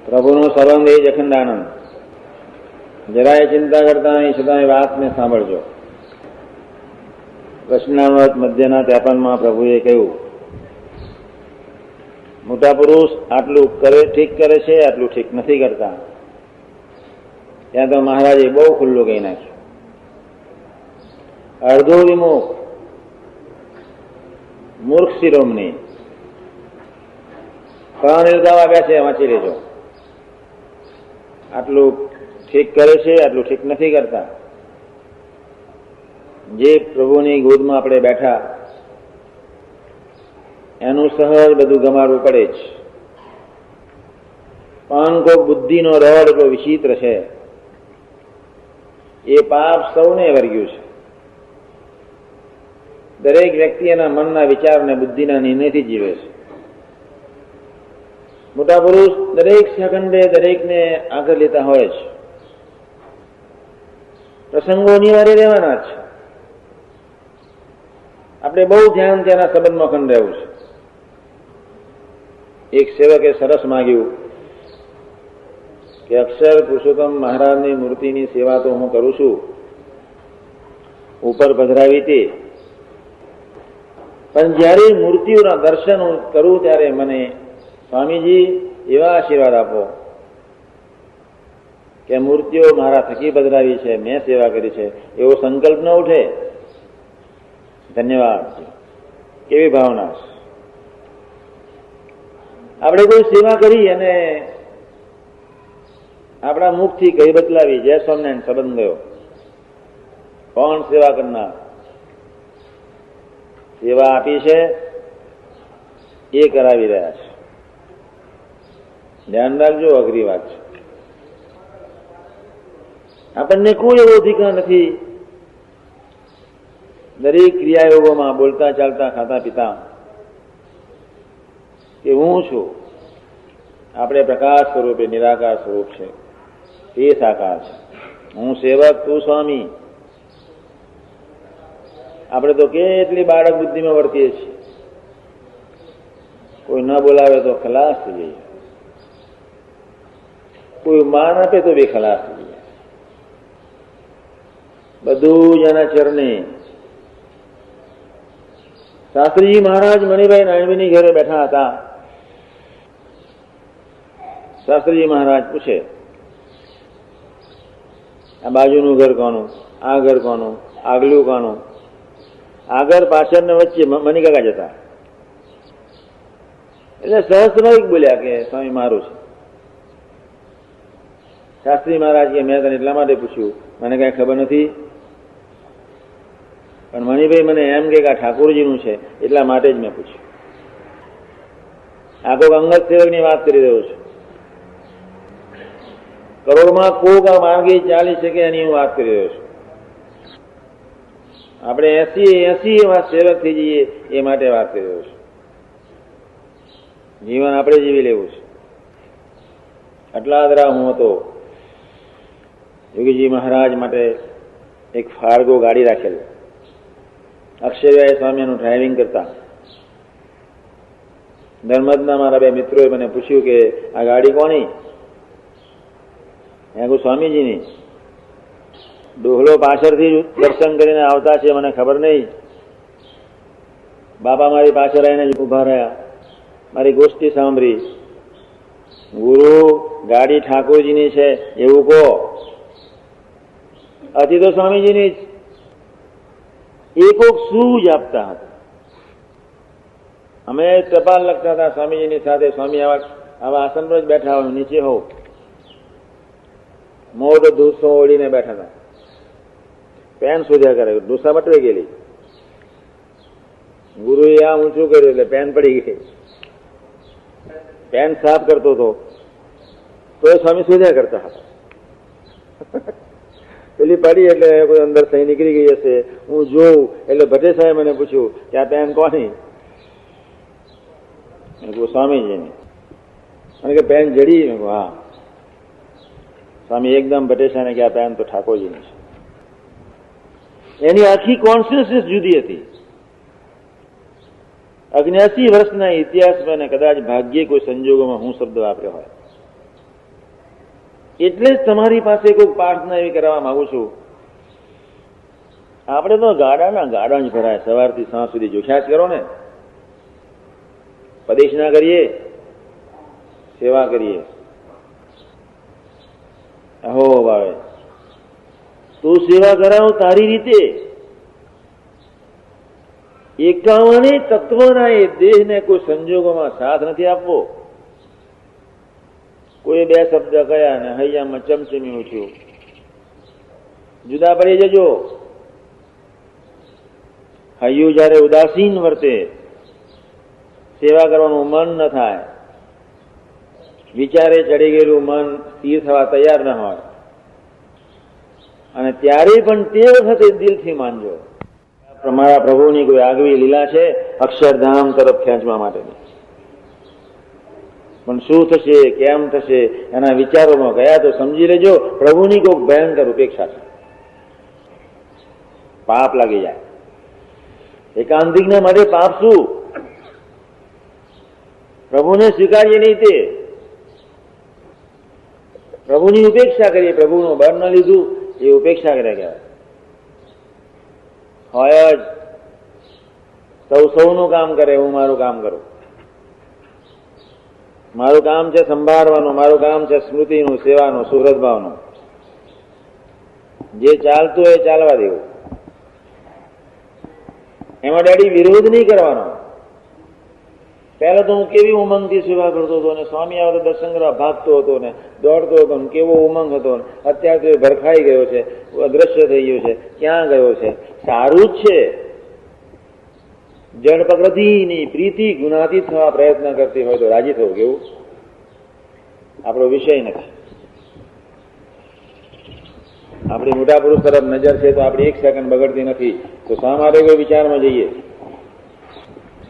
પ્રભુનો સંબંધ એ જ અખંડાનંદ. જરાય ચિંતા કરતા નહીં, છતાંય વાતને સાંભળજો. કૃષ્ણામૃત મધ્યના 53માં પ્રભુએ કહ્યું, મોટા પુરુષ આટલું ઠીક કરે છે, આટલું ઠીક નથી કરતા. ત્યાં તો મહારાજે બહુ ખુલ્લું કહી નાખ્યું. અડધો વિમુખ, મૂર્ખ શિરોમણી, પ્રણિર્ગાવ આવ્યા છે, વાંચી લેજો. આટલું ઠીક કરે છે, આટલું ઠીક નથી કરતા. જે પ્રભુની ગોદમાં આપણે બેઠા એનું સહજ બધું ગમાડવું પડે જ. પણ કોઈ બુદ્ધિનો રડ એટલો વિચિત્ર છે, એ પાપ સૌને વર્ગ્યું છે. દરેક વ્યક્તિ એના મનના વિચાર અને બુદ્ધિના નિર્ણયથી જીવે છે. મોટા પુરુષ દરેક સેકન્ડે દરેકને આગળ લેતા હોય છે. પ્રસંગો અનિવાર્ય રહેવાના છે. આપણે બહુ ધ્યાન ત્યાંના સંબંધમાં ખંડ રહેવું છે. એક સેવકે સરસ માગ્યું કે અક્ષર પુરુષોત્તમ મહારાજની મૂર્તિની સેવા તો હું કરું છું, ઉપર પધરાવી તે, પણ જ્યારે મૂર્તિઓના દર્શન હું કરું ત્યારે મને સ્વામીજી એવા આશીર્વાદ આપો કે મૂર્તિઓ મારા થકી પધરાવી છે, મેં સેવા કરી છે, એવો સંકલ્પ ન ઉઠે. ધન્યવાદ. કેવી ભાવના. આપણે કોઈ સેવા કરી અને આપણા મુખથી કઈ બદલાવી, જય સ્વામિનારાયણ સંબંધ ગયો. કોણ સેવા કરનાર? સેવા આપી છે એ કરાવી રહ્યા છે. ધ્યાન રાખજો, અઘરી વાત છે. આપણને કોઈ એવો અધિકાર નથી દરેક ક્રિયાયોગોમાં, બોલતા ચાલતા ખાતા પીતા, કે હું છું. આપણે પ્રકાશ સ્વરૂપે નિરાકાર સ્વરૂપ છે, તે સાકાર છે. હું સેવક, તું સ્વામી. આપણે તો કેટલી બાળક બુદ્ધિમાં વર્તીએ છીએ. કોઈ ન બોલાવે તો ખલાસ થઈ જઈએ, કોઈ માન આપે તો બી ખલાસ થઈ જઈએ. બધું જ એના ચરણે. શાસ્ત્રીજી મહારાજ મણિભાઈ નાયણવીની ઘરે બેઠા હતા. શાસ્ત્રીજી મહારાજ પૂછે, આ બાજુનું ઘર કોનું, આ ઘર કોનું, આગલું કોનું? આગળ પાછળ ને વચ્ચે મણિકાકા જતા. એટલે સહસ્ત્રભાઈ બોલ્યા કે સ્વામી મારું છે. શાસ્ત્રી મહારાજ કે મેં તને એટલા માટે પૂછ્યું, મને કઈ ખબર નથી, પણ મણિભાઈ મને એમ કે આ ઠાકોરજીનું છે એટલા માટે જ મેં પૂછ્યું. આ કોઈક અંગત સેવકની વાત કરી રહ્યો છું. કરોડમાં કોક આ માર્ગે ચાલી શકે એની હું વાત કરી રહ્યો છું. આપણે 80 એવા સેવક થઈ જઈએ એ માટે વાત કરી રહ્યો છું. જીવન આપણે જીવી લેવું છે. આટલા આદરા હું હતો. યોગીજી મહારાજ માટે એક ફાર્ગો ગાડી રાખેલી. અક્ષરભાઈ સ્વામીનું ડ્રાઇવિંગ કરતા. ધર્મદના મારા બે મિત્રોએ મને પૂછ્યું કે આ ગાડી કોની? મેં કહ્યું સ્વામીજીની. ડોહલો પાછળથી દર્શન કરીને આવતા છે, મને ખબર નહીં. બાપા મારી પાછળ આવીને ઉભા રહ્યા, મારી ગોષ્ઠી સાંભળી. ગુરુ, ગાડી ઠાકોરજીની છે એવું કહો. હતી તો સ્વામીજીની જ. એ કોક સૂજ આપતા હતા. અમે ટપાલ લખતા હતા સ્વામીજીની સાથે. સ્વામી આવા આસન પર જ બેઠા હોય, નીચે હોવ, મોટો ધૂસો ઓળીને બેઠા હતા. પેન શોધ્યા કરે, ઢૂસા મટવી ગયેલી. ગુરુએ આ ઊંચું કર્યું એટલે પેન પડી ગઈ. પેન સાફ કરતો હતો તો એ સ્વામી શોધ્યા કરતા હતા. પેલી પડી એટલે કોઈ અંદર સહી નીકળી ગઈ હશે. હું જોઉં એટલે ભટ્ટે સાહેબ મને પૂછ્યું કે આ પેન કોની? સ્વામીજીની. અને કે પેન જડી? હા. સ્વામી એકદમ ભટ્ટે સાહેબ કે આ પેન તો ઠાકોરજીની છે. એની આખી કોન્શિયસનેસ જુદી હતી. 79 વર્ષના ઇતિહાસમાં કદાચ ભાગ્યે કોઈ સંજોગોમાં હું શબ્દ વાપર્યો હોય. એટલે જ તમારી પાસે કોઈ પ્રાર્થના એવી કરવા માંગુ છું. આપણે તો ગાડાના ગાડા જ ભરાય, સવારથી સાંજ સુધી જોખ્યા જ કરો ને. પ્રદક્ષિણા કરીએ, સેવા કરીએ. અહો ભાવે તું સેવા કરાવ તારી રીતે. 51 તત્વના એ દેહને કોઈ સંજોગોમાં સાથ નથી આપવો. કોઈ 2 શબ્દ કયા ને હૈયામાં ચમચમી ઉઠ્યું, જુદા પડી જજો. હૈયું જયારે ઉદાસીન વર્તે, સેવા કરવાનું મન ન થાય, વિચારે ચડી ગયેલું મન સ્થિર થવા તૈયાર ન હોય, અને ત્યારે પણ તે વખતે દિલથી માનજો મારા પ્રભુની કોઈ આગવી લીલા છે અક્ષરધામ તરફ ખેંચવા માટેની. પણ શું થશે, કેમ થશે, એના વિચારોમાં ગયા તો સમજી લેજો પ્રભુની કોઈ ભયંકર ઉપેક્ષા છે. પાપ લાગી જાય. એકાંતિકના માટે પાપ શું? પ્રભુને સ્વીકારીએ નહીં, તે પ્રભુની ઉપેક્ષા કરીએ. પ્રભુનું બળ ન લીધું એ ઉપેક્ષા કર્યા કહેવાય. હોય જ સૌનું કામ કરે, હું મારું કામ કરું. મારું કામ છે સંભાળવાનું, મારું કામ છે સ્મૃતિનું, સેવાનું, સુહૃદ ભાવનું. જે ચાલતું હોય ચાલવા દેવું. એમાં ડેડી વિરોધ નહીં કરવાનો. પહેલા તો હું કેવી ઉમંગથી સેવા કરતો હતો, ને સ્વામી આવે તો દર્શન કરવા ભાગતો હતો ને દોડતો હતો ને કેવો ઉમંગ હતો. અત્યારે તો એ ભરખાઈ ગયો છે, અદ્રશ્ય થઈ ગયો છે, ક્યાં ગયો છે? સારું જ છે. જડ પ્રકૃતિની પ્રીતિ ગુણાતીત થવા પ્રયત્ન કરતી હોય તો રાજી થવું, કેવું? આપણો વિષય નથી. આપણી મોટા પુરુષ તરફ નજર છે તો આપણી 1 સેકન્ડ બગડતી નથી. તો શા માટે કોઈ વિચારમાં જઈએ?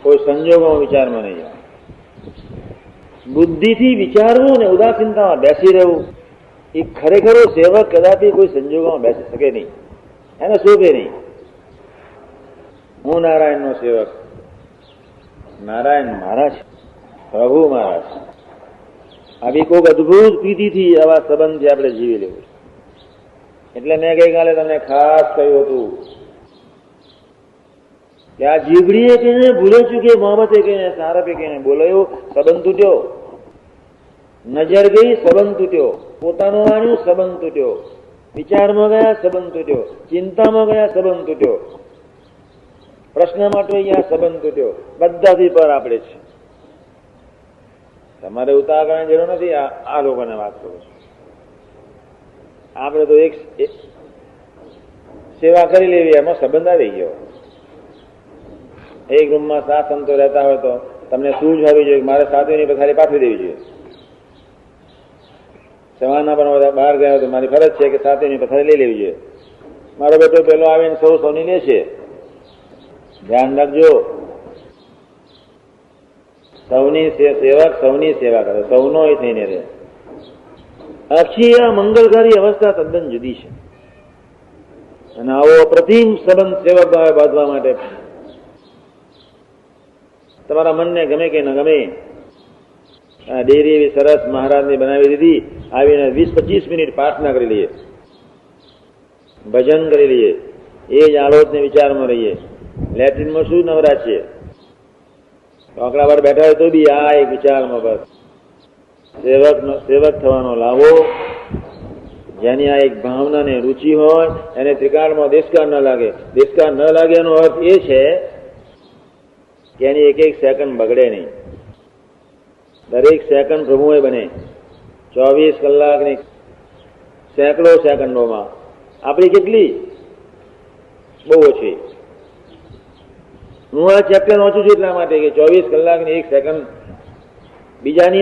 કોઈ સંજોગોમાં વિચારમાં નહીં જાય. બુદ્ધિથી વિચારવું ને ઉદાસીનતામાં બેસી રહેવું એ ખરેખર સેવક કદાપી કોઈ સંજોગોમાં બેસી શકે નહીં, એને શોભે નહીં. હું નારાયણનો સેવક, નારાયણ મારા છે, પ્રભુ મારા છે. આવી કોઈક અદભુત પ્રીતિથી આવા સંબંધથી આપણે જીવી લેવું. એટલે મેં ગઈકાલે તમને ખાસ કહ્યું હતું કે આ જીભડીએ કહીને ભૂલે ચૂકે, મોહબ્બતે કહીને, સારપે કહીને બોલાયો, સંબંધ તૂટ્યો. નજર ગઈ, સંબંધ તૂટ્યો. પોતાનું વાણ્યું, સંબંધ તૂટ્યો. વિચારમાં ગયા, સંબંધ તૂટ્યો. ચિંતામાં ગયા, સંબંધ તૂટ્યો. પ્રશ્નમાં ટોયા, સંબંધ તૂટ્યો. બધાથી પર આપણે છે. તમારે ઉતાવળ કરવાની જરૂર નથી. આ લોકોને વાત કરું છું. આપણે તો એક સેવા કરી લેવી, એમાં સંબંધ આવી ગયો. એક રૂમમાં 7 સંતો રહેતા હોય તો તમને સૂઝ હોવી જોઈએ, મારે સાધુની પથારી પાથરી દેવી જોઈએ. સવારના પણ બહાર ગયા તો મારી ફરજ છે કે સાધુની પથારી લઈ લેવી જોઈએ. મારો બેટો પેલો આવીને સૌની લે છે. ધ્યાન રાખજો. સૌની સેવક સૌની સેવા કરે, સૌનો એ થઈને રહે. આખી આ મંગલકારી અવસ્થા તદ્દન જુદી છે. અને આવો અપ્રતિમ સંબંધ સેવક ભાવે બાંધવા માટે તમારા મનને ગમે કે ન ગમે, આ ડેરી એવી સરસ મહારાજને બનાવી દીધી. આવીને 20-25 મિનિટ પ્રાર્થના કરી લઈએ, ભજન કરી લઈએ, એ જ આલોચને વિચારમાં રહીએ. લેટ્રિનમાં શું નવરા છીએ? ચોકડા પર બેઠા હોય તો બી આ એક વિચારમાં બસ સેવક થવાનો લાવો. જેની આ એક ભાવનાને રુચિ હોય એને ત્રિકાળમાં દેશકાર ન લાગે. દેશકાર ન લાગે એનો અર્થ એ છે કે એની 1 સેકન્ડ બગડે નહીં. દરેક સેકન્ડ પ્રભુએ બને. 24 કલાકની સેંકડો સેકન્ડોમાં આપણી કેટલી? બહુ ઓછી. હું આ ચેપ્ટર વાંચું છું એટલા માટે કે 24 કલાકની 1 સેકન્ડ બીજાની